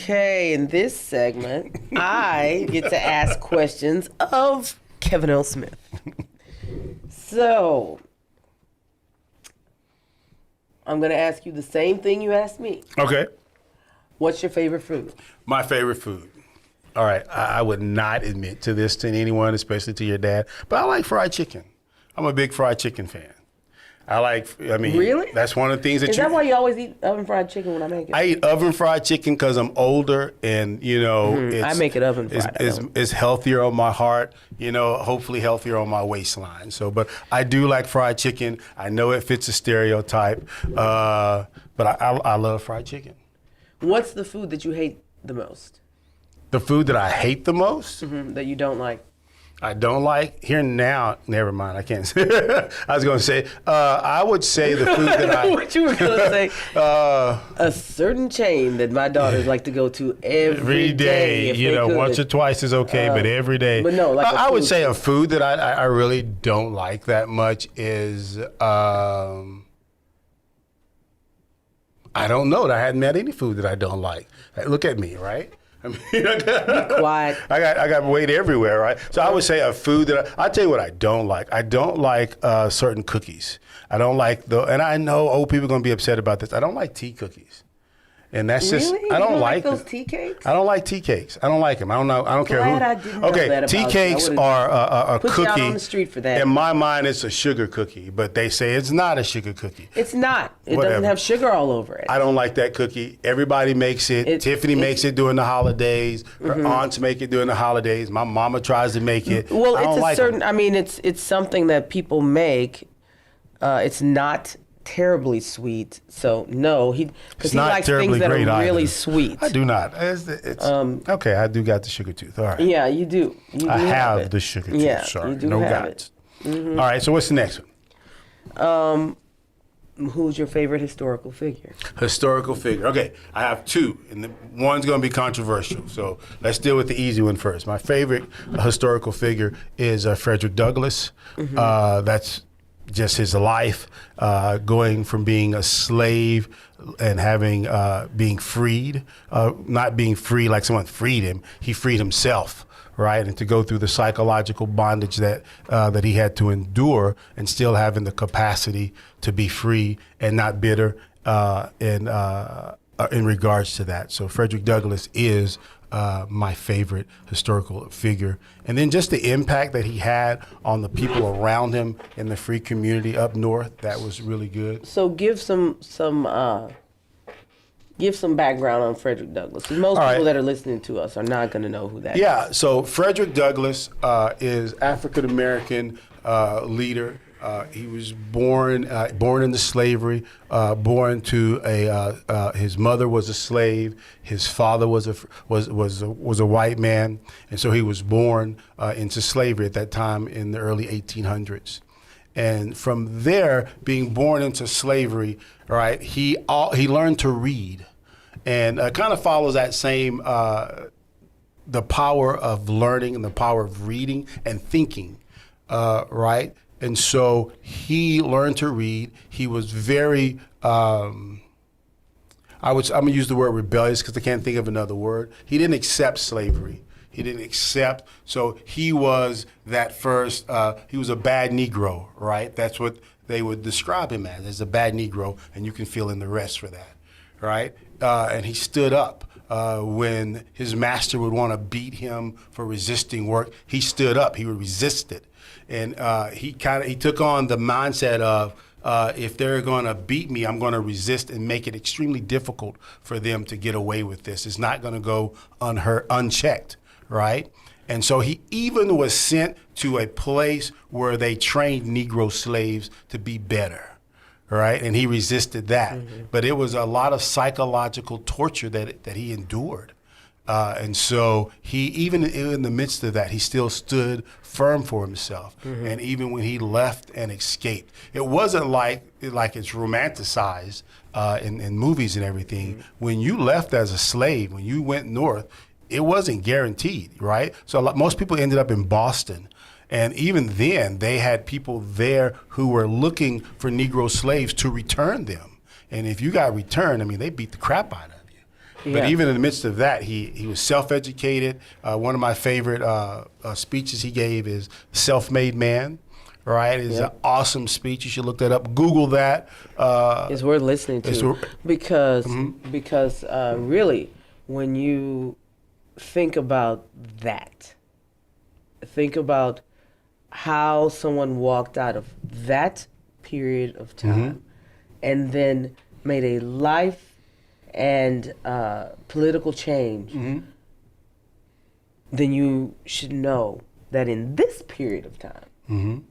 Okay, in this segment, I get to ask questions of Kevin L. Smith. So, I'm going to ask you the same thing you asked me. Okay. What's your favorite food? My favorite food. All right, I would not admit to this to anyone, especially to your dad, but I like fried chicken. I'm a big fried chicken fan. Really? That's one of the things that Is that why you always eat oven fried chicken when I make it? I eat oven fried chicken because I'm older and, I make it oven fried. It's healthier on my heart, hopefully healthier on my waistline. So, but I do like fried chicken. I know it fits a stereotype, but I love fried chicken. What's the food that you hate the most? The food that I hate the most? That you don't like? I don't like here now. Never mind. I can't say. I was going to say. I would say the food that I. What you were going to say? A certain chain that my daughters like to go to every day. Once or twice is okay, but every day. But no, like I would say a food that I really don't like that much is. I don't know. I hadn't met any food that I don't like. Look at me, right? I mean, be quiet. I got weight everywhere, right? So I would say a food that I'll tell you what I don't like. I don't like certain cookies. I don't like and I know old people are going to be upset about this. I don't like tea cookies. And that's just, really? I don't like those tea cakes? I don't like tea cakes. I don't like them. I don't know. I don't care who. I didn't know that about tea cakes you. are a put cookie. You out on the street for that. In my mind, it's a sugar cookie, but they say it's not a sugar cookie. It's not. It doesn't have sugar all over it. I don't like that cookie. Everybody makes it. Tiffany makes it during the holidays. Her aunts make it during the holidays. My mama tries to make it. Well, it's something that people make. It's not terribly sweet, so no, because he likes things that are really sweet. I do not. Okay, I do got the sugar tooth. All right. Yeah, you do. I have the sugar tooth. Yeah, sorry, you do no have gots. All right. So what's the next one? Who's your favorite historical figure? Historical figure. Okay, I have two, and one's going to be controversial. So let's deal with the easy one first. My favorite historical figure is Fredrick Douglass. That's just his life, going from being a slave and having being freed, not being free like someone freed him. He freed himself, right? And to go through the psychological bondage that he had to endure, and still having the capacity to be free and not bitter in regards to that. So Fredrick Douglass is my favorite historical figure. And then just the impact that he had on the people around him in the free community up north, that was really good. So give some background on Fredrick Douglass. Most people that are listening to us are not going to know who that is. Yeah, so Fredrick Douglass is African-American leader. He was born into slavery, born to his mother was a slave, his father was a white man, and so he was born into slavery at that time in the early 1800s. And from there, being born into slavery, right, he learned to read, and kind of follows that same the power of learning and the power of reading and thinking, right. And so he learned to read. He was very, I'm gonna use the word rebellious because I can't think of another word. He didn't accept slavery. He didn't accept, so he was that first, he was a bad Negro, right? That's what they would describe him as a bad Negro, and you can fill in the rest for that, right? And he stood up. When his master would want to beat him for resisting work, he stood up, he would resist it. And he took on the mindset of, if they're going to beat me, I'm going to resist and make it extremely difficult for them to get away with this. It's not going to go unchecked, right? And so he even was sent to a place where they trained Negro slaves to be better, right? And he resisted that. But it was a lot of psychological torture that he endured. And so he, even in the midst of that, he still stood firm for himself. And even when he left and escaped, it wasn't like it's romanticized in movies and everything. When you left as a slave, when you went north, it wasn't guaranteed, right? So most people ended up in Boston. And even then, they had people there who were looking for Negro slaves to return them. And if you got returned, I mean, they beat the crap out of you. But even in the midst of that, he was self-educated. One of my favorite speeches he gave is "Self-Made Man." Right, it's an awesome speech. You should look that up. Google that. It's worth listening to because really, when you think about that, think about how someone walked out of that period of time and then made a life and political change, then you should know that in this period of time.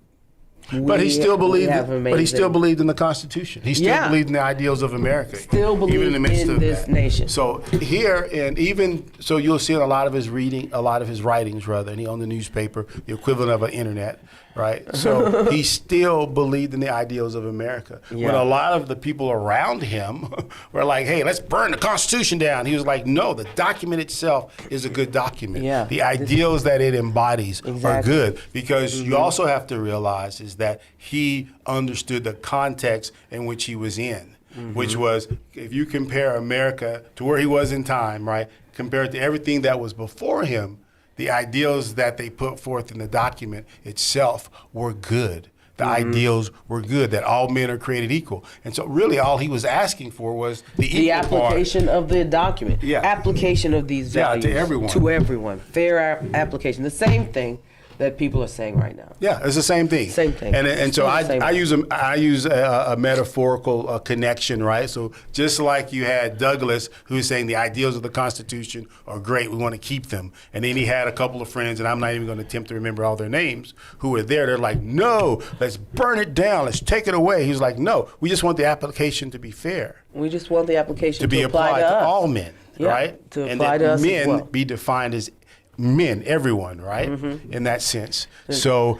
But he still believed. But he still believed in the Constitution. He still believed in the ideals of America. Still believed even in the midst of this nation. So here, and even so, you'll see in a lot of his writings, rather, and he owned the newspaper, the equivalent of an internet, right? So he still believed in the ideals of America. When a lot of the people around him were like, "Hey, let's burn the Constitution down," he was like, "No, the document itself is a good document. The ideals that it embodies are good," because you also have to realize is that he understood the context in which he was in, which was, if you compare America to where he was in time, right, compared to everything that was before him, the ideals that they put forth in the document itself were good. The ideals were good, that all men are created equal. And so really all he was asking for was the application of the document, application of these values to everyone. Fair application, the same thing that people are saying right now. Yeah, it's the same thing. Same thing. And so I use a metaphorical connection, right? So just like you had Douglas, who's saying the ideals of the Constitution are great, we want to keep them. And then he had a couple of friends, and I'm not even going to attempt to remember all their names, who were there. They're like, "No, let's burn it down. Let's take it away." He's like, "No, we just want the application to be fair. We just want the application to be applied to all men, right? To apply to us men as well. Be defined as men, everyone, right? In that sense. So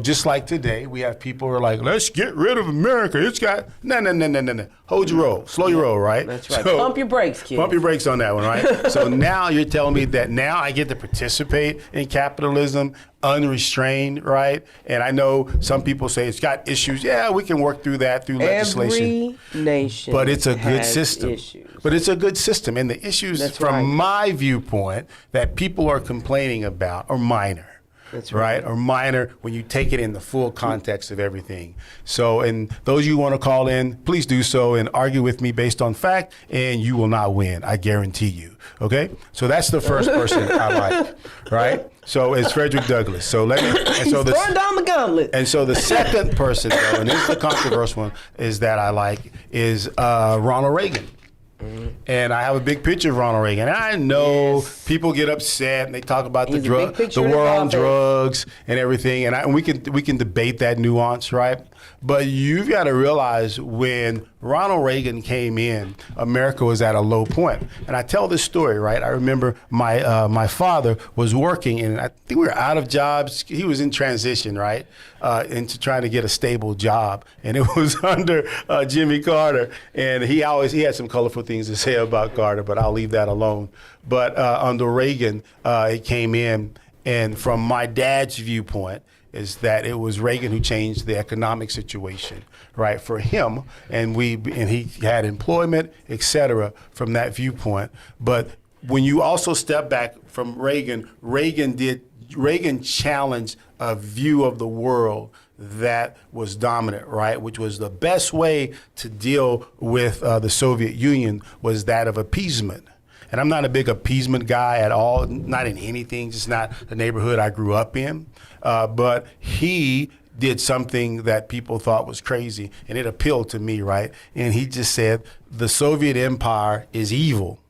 just like today, we have people who are like, "Let's get rid of America. It's got no. Hold your roll, slow your roll, right?" That's right. So, pump your brakes, kids. Pump your brakes on that one, right? So now you're telling me that now I get to participate in capitalism unrestrained, right? And I know some people say it's got issues. Yeah, we can work through that through legislation. Every nation, but it's a good system. Issues. But it's a good system, and the issues, from my viewpoint, that people are complaining about are minor. That's right. Or minor when you take it in the full context of everything. So, and those you want to call in, please do so and argue with me based on fact, and you will not win. I guarantee you. Okay. So that's the first person I like. Right. So it's Fredrick Douglass. So let me. And so throwing down the gauntlet. And so the second person, though, and this is the controversial one, is that I like is Ronald Reagan. And I have a big picture of Ronald Reagan. And I know people get upset and they talk about the war on drugs and everything. And we can debate that nuance, right? But you've got to realize when Ronald Reagan came in, America was at a low point. And I tell this story, right? I remember my father was working, and I think we were out of jobs. He was in transition, right, into trying to get a stable job. And it was under Jimmy Carter. And he had some colorful things to say about Carter, but I'll leave that alone. But under Reagan, it came in, and from my dad's viewpoint, is that it was Reagan who changed the economic situation, right, for him, and he had employment, et cetera, from that viewpoint. But when you also step back from Reagan challenged a view of the world that was dominant, right, which was the best way to deal with the Soviet Union was that of appeasement. And I'm not a big appeasement guy at all, not in anything, just not the neighborhood I grew up in. But he did something that people thought was crazy, and it appealed to me, right? And he just said, the Soviet Empire is evil.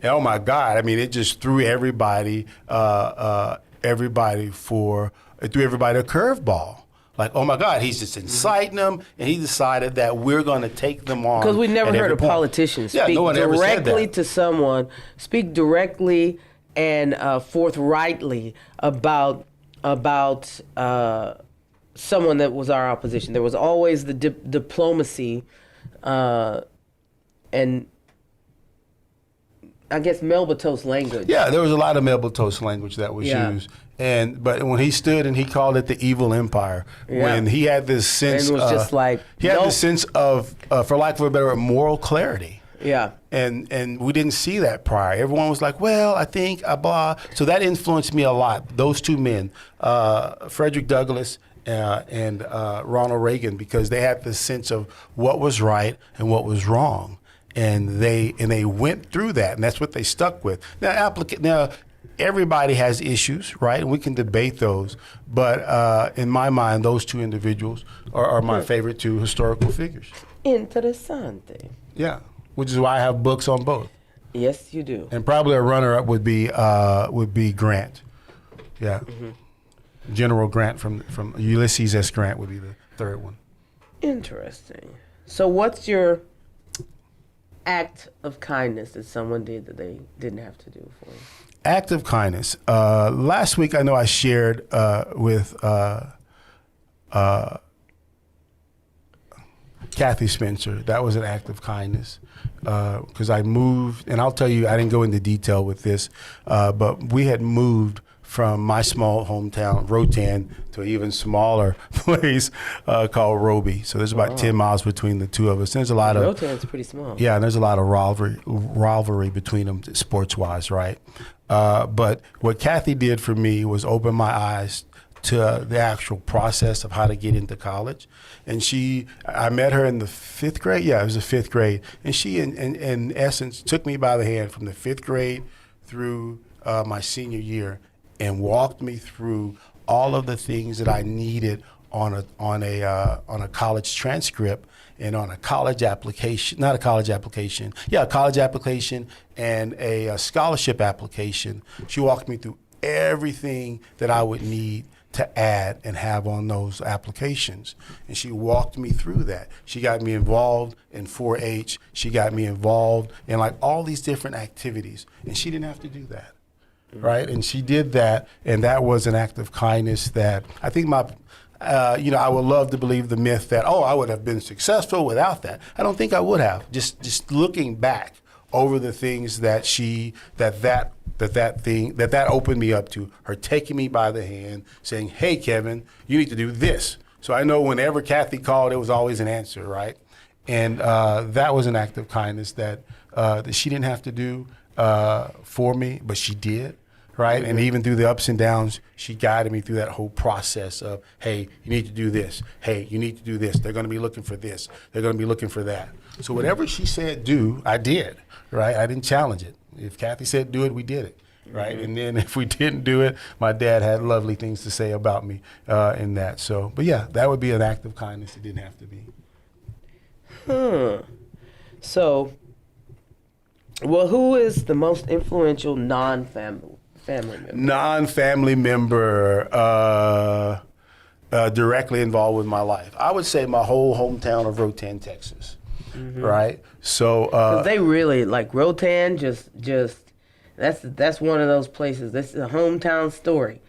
And oh my God, I mean, it just threw everybody a curveball. Like, oh my God, he's just inciting them, and he decided that we're going to take them on. Because we never heard a politician speak directly to someone, speak directly and forthrightly about someone that was our opposition. There was always the diplomacy and I guess Melba-Toast language. Yeah, there was a lot of Melba-Toast language that was used. But when he stood and he called it the evil empire, when he had this sense, and it was just like, he had this sense of, for lack of a better word, moral clarity. Yeah. And we didn't see that prior. Everyone was like, well, I think, blah. So that influenced me a lot, those two men, Fredrick Douglass and Ronald Reagan, because they had this sense of what was right and what was wrong. And they went through that, and that's what they stuck with. Now, everybody has issues, right? And we can debate those. But in my mind, those two individuals are my favorite two historical figures. Interessante. Yeah, which is why I have books on both. Yes, you do. And probably a runner-up would be Grant. Yeah, General Grant from Ulysses S. Grant would be the third one. Interesting. So what's your act of kindness that someone did that they didn't have to do for you? Act of kindness. Last week, I know I shared with Kathy Spencer. That was an act of kindness because I moved, and I'll tell you, I didn't go into detail with this, but we had moved from my small hometown, Rotan, to an even smaller place called Roby. So there's about 10 miles between the two of us. There's a lot of Rotan's pretty small. Yeah, and there's a lot of rivalry between them sports-wise, right? But what Kathy did for me was open my eyes to the actual process of how to get into college. And I met her in the 5th grade. Yeah, it was the 5th grade. And she, in essence, took me by the hand from the 5th grade through my senior year and walked me through all of the things that I needed on a college transcript and on a college application, not a college application, a college application and a scholarship application. She walked me through everything that I would need to add and have on those applications. And she walked me through that. She got me involved in 4-H. She got me involved in like all these different activities. And she didn't have to do that, right? And she did that, and that was an act of kindness that I think I would love to believe the myth that, I would have been successful without that. I don't think I would have. Just looking back over the things that that opened me up to, her taking me by the hand, saying, hey, Kevin, you need to do this. So I know whenever Kathy called, it was always an answer, right? And that was an act of kindness that she didn't have to do for me, but she did. Right. And even through the ups and downs, she guided me through that whole process of, hey, you need to do this. Hey, you need to do this. They're going to be looking for this. They're going to be looking for that. So whatever she said do, I did. Right. I didn't challenge it. If Kathy said do it, we did it. Right. And then if we didn't do it, my dad had lovely things to say about me in that. So, but yeah, that would be an act of kindness. It didn't have to be. So, well, who is the most influential non-family member? Non-family member directly involved with my life. I would say my whole hometown of Rotan, Texas. Right? So they really like Rotan. Just that's one of those places. This is a hometown story.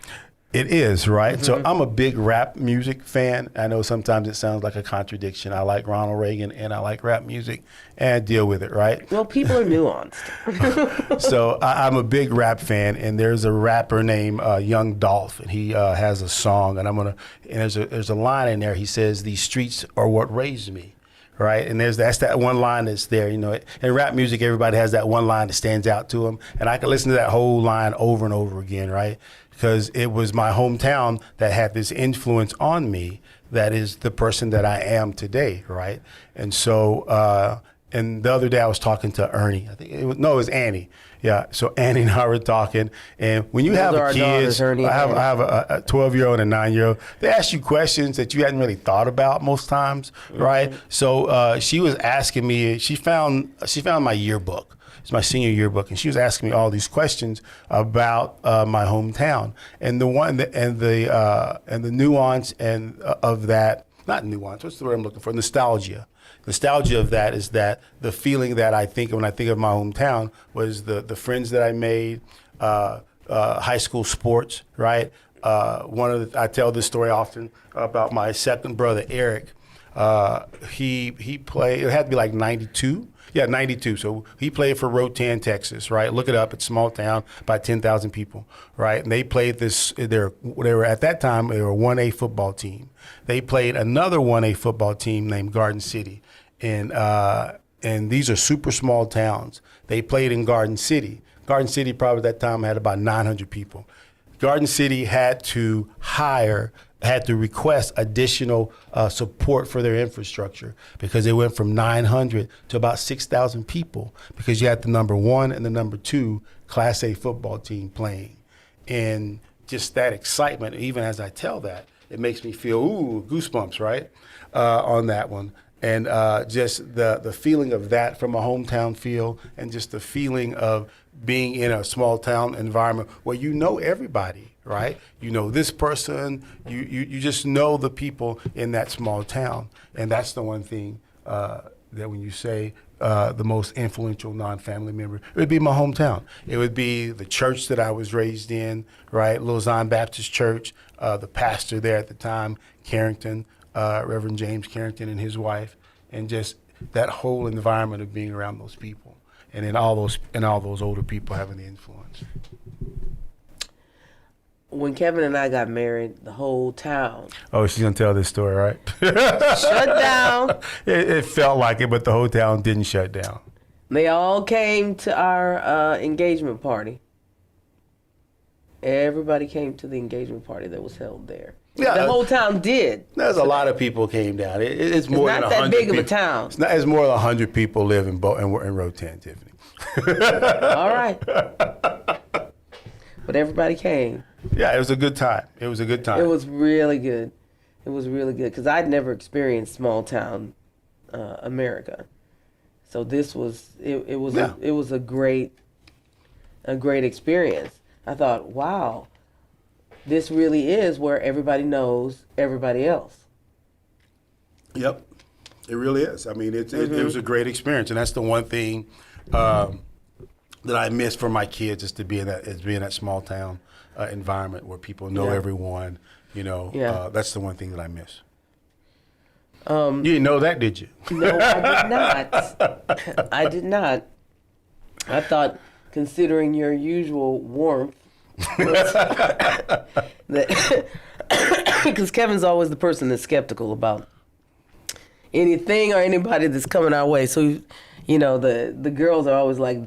It is, right? So I'm a big rap music fan. I know sometimes it sounds like a contradiction. I like Ronald Reagan and I like rap music and deal with it, right? Well, people are nuanced. So I'm a big rap fan, and there's a rapper named Young Dolph, and he has a song, and there's a line in there. He says, "These streets are what raised me." Right, and that's that one line that's there, In rap music, everybody has that one line that stands out to them, and I can listen to that whole line over and over again, right? Because it was my hometown that had this influence on me that is the person that I am today, right? And so, and the other day I was talking to Ernie. It was Annie. Yeah, so Annie and I were talking, and when you have kids, I have a 12-year-old and a 9-year-old, they ask you questions that you hadn't really thought about most times, right? So she was asking me, she found my yearbook. It's my senior yearbook, and she was asking me all these questions about my hometown, and the nuance of that, not nuance. What's the word I'm looking for? Nostalgia. Nostalgia of that is that the feeling that I think when I think of my hometown was the friends that I made, high school sports, right? I tell this story often about my second brother, Eric. He played, it had to be like 92. Yeah, 92. So he played for Rotan, Texas, right? Look it up. It's a small town, about 10,000 people, right? And they played they were at that time, they were a 1A football team. They played another 1A football team named Garden City. And and these are super small towns. They played in Garden City. Garden City probably at that time had about 900 people. Garden City had to request additional support for their infrastructure because they went from 900 to about 6,000 people because you had the number 1 and the number 2 Class A football team playing. And just that excitement, even as I tell that, it makes me feel, goosebumps, right, on that one. And just the feeling of that from a hometown feel, and just the feeling of being in a small town environment where you know everybody, right? You know this person, you just know the people in that small town. And that's the one thing that when you say the most influential non-family member, it would be my hometown. It would be the church that I was raised in, right? Little Zion Baptist Church, the pastor there at the time, Carrington, Reverend James Carrington and his wife, and just that whole environment of being around those people. And then all those older people having the influence. When Kevin and I got married, the whole town. Oh, she's gonna tell this story, right? Shut down. It felt like it, but the whole town didn't shut down. They all came to our engagement party. Everybody came to the engagement party that was held there. Yeah, the whole town did. There's a lot of people came down. It's more than 100 people. It's not that big of a town. It's more than 100 people live in Rotan, Tiffany. All right. But everybody came. Yeah, it was a good time. It was really good. It was really good because I'd never experienced small town America. So this was it was a great experience. I thought, wow, this really is where everybody knows everybody else. Yep, it really is. I mean, it was a great experience, and that's the one thing that I miss for my kids is being that small town environment where people know everyone. You know, that's the one thing that I miss. You didn't know that, did you? No, I did not. I did not. I thought, considering your usual warmth, because Kevin's always the person that's skeptical about anything or anybody that's coming our way. So, you know, the girls are always like,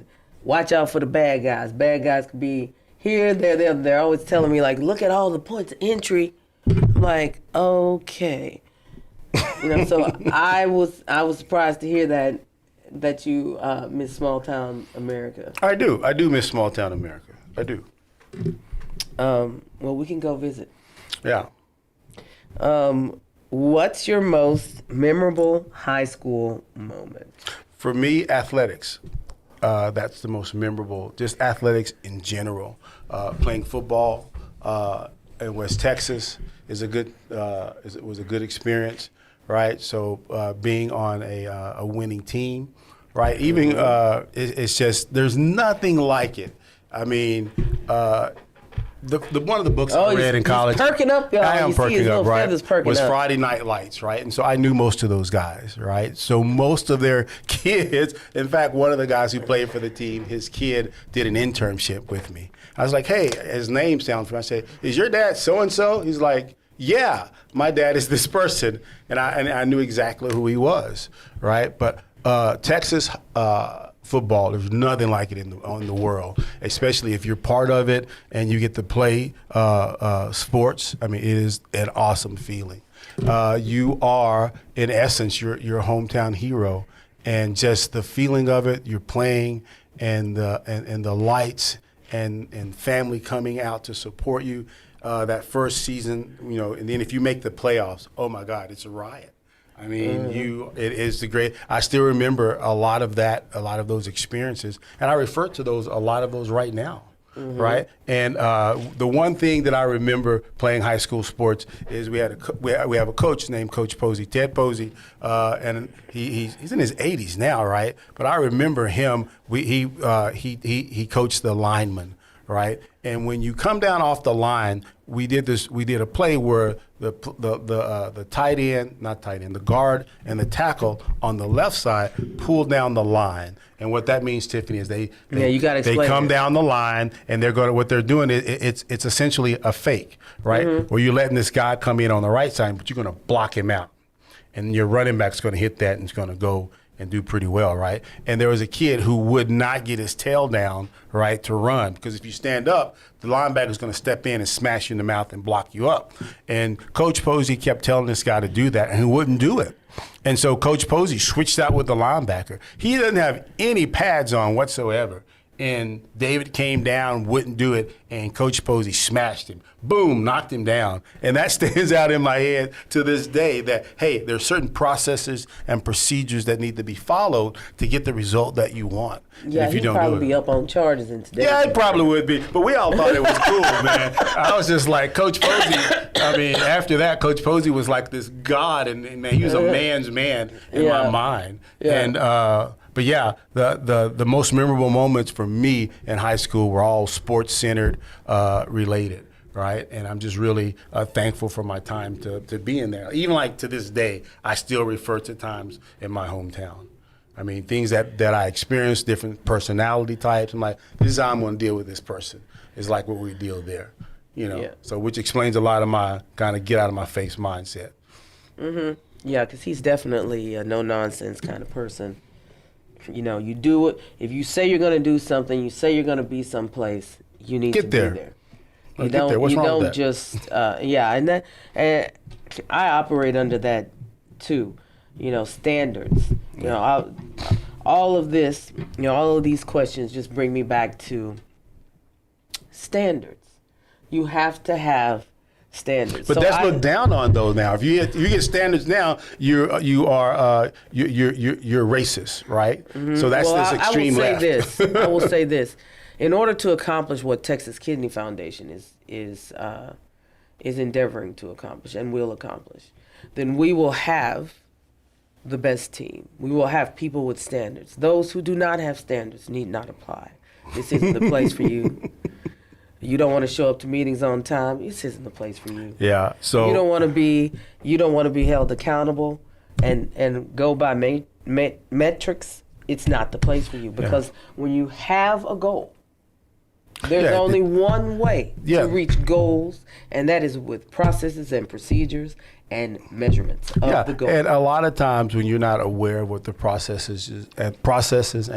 watch out for the bad guys. Bad guys could be here, there. They're always telling me, like, look at all the points of entry. I'm like, okay. You know, so I was surprised to hear that you miss small town America. I do miss small town America. I do. Well, we can go visit. Yeah. What's your most memorable high school moment? For me, athletics. That's the most memorable. Just athletics in general. Playing football in West Texas was a good experience, right? So being on a winning team, right? Even it's just there's nothing like it. I mean, the one of the books I read in college. Perking up, y'all. I am perking up, right? Was up. Friday Night Lights, right? And so I knew most of those guys, right? So most of their kids. In fact, one of the guys who played for the team, his kid did an internship with me. I was like, hey, his name sounds familiar. I said, is your dad so and so? He's like, yeah, my dad is this person, and I knew exactly who he was, right? But Texas. Football, there's nothing like it in the world, especially if you're part of it and you get to play sports. I mean, it is an awesome feeling. You are, in essence, your hometown hero, and just the feeling of it. You're playing, and the lights and family coming out to support you. That first season, you know, and then if you make the playoffs, oh my God, it's a riot. I mean, it is the great. I still remember a lot of those experiences, and I refer to a lot of those right now, right? And the one thing that I remember playing high school sports is we have a coach named Coach Posey, Ted Posey, and he's in his 80s now, right? But I remember him. He coached the linemen, right? And when you come down off the line, we did a play where the guard and the tackle on the left side pull down the line. And what that means, Tiffany, is they come down the line, and what they're doing is it's essentially a fake, right? Where you're letting this guy come in on the right side, but you're going to block him out, and your running back's going to hit that and it's going to go and do pretty well, right? And there was a kid who would not get his tail down, right, to run, because if you stand up, the linebacker's going to step in and smash you in the mouth and block you up. And Coach Posey kept telling this guy to do that, and he wouldn't do it. And so Coach Posey switched out with the linebacker. He doesn't have any pads on whatsoever. And David came down, wouldn't do it, and Coach Posey smashed him. Boom, knocked him down. And that stands out in my head to this day that, hey, there are certain processes and procedures that need to be followed to get the result that you want. Yeah, if you he'd don't probably do it, be up on charges in today. yeah, it probably would be. But we all thought it was cool, man. I was just like, Coach Posey, I mean, after that, Coach Posey was like this god, and man, he was a man's man in my mind. Yeah. And but yeah, the most memorable moments for me in high school were all sports centered, related, right? And I'm just really thankful for my time to be in there. Even like to this day, I still refer to times in my hometown. I mean, things that I experienced, different personality types. I'm like, this is how I'm going to deal with this person. It's like what we deal there, you know. Yeah. So which explains a lot of my kind of get out of my face mindset. Mm-hmm. Yeah, because he's definitely a no nonsense kind of person. You know, you do it. If you say you're going to do something, you say you're going to be someplace, you need to be there. You Get there. What's wrong with that? Just and I operate under that too. You know, standards. You know, all of this. You know, all of these questions just bring me back to standards. You have to have standards. But so that's looked down on though now. If you get standards now, you're racist, right? Mm-hmm. So that's this extreme left. I will say this. In order to accomplish what Texas Kidney Foundation is endeavoring to accomplish and will accomplish, then we will have the best team. We will have people with standards. Those who do not have standards need not apply. This isn't the place for you. You don't want to show up to meetings on time. This isn't the place for you. Yeah. So you don't want to be held accountable and go by metrics. It's not the place for you, because when you have a goal, there's only one way to reach goals, and that is with processes and procedures and measurements of the goal. And a lot of times when you're not aware of what the processes and procedures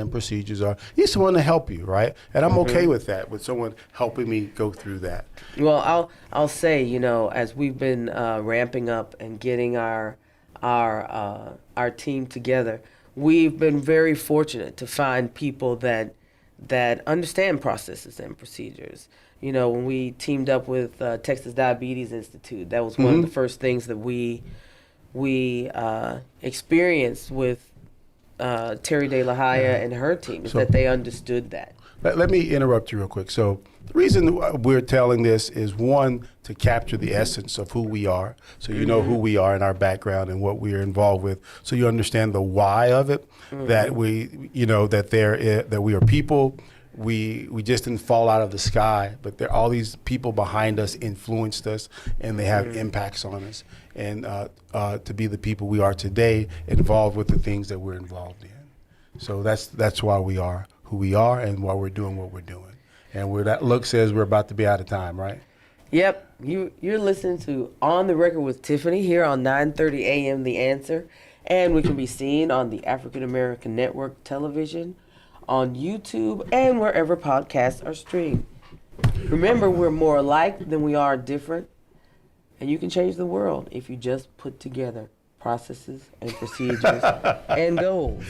are, you need someone to help you, right? And I'm okay with that, with someone helping me go through that. Well, I'll say, you know, as we've been ramping up and getting our team together, we've been very fortunate to find people that understand processes and procedures. You know, when we teamed up with Texas Diabetes Institute, that was one of the first things that we experienced with Terry De La Haya and her team, is that they understood that. Let me interrupt you real quick. So the reason we're telling this is, one, to capture the essence of who we are, so you know who we are and our background and what we are involved with, so you understand the why of it, that we, you know, that we are people. We just didn't fall out of the sky, but there all these people behind us influenced us, and they have impacts on us. And to be the people we are today, involved with the things that we're involved in. So that's why we are who we are and why we're doing what we're doing. And where that look says we're about to be out of time, right? Yep. You're listening to On the Record with Tiffany here on 9:30 a.m. The Answer, and we can be seen on the African American Network Television, on YouTube, and wherever podcasts are streamed. Remember, we're more alike than we are different, and you can change the world if you just put together processes and procedures and goals.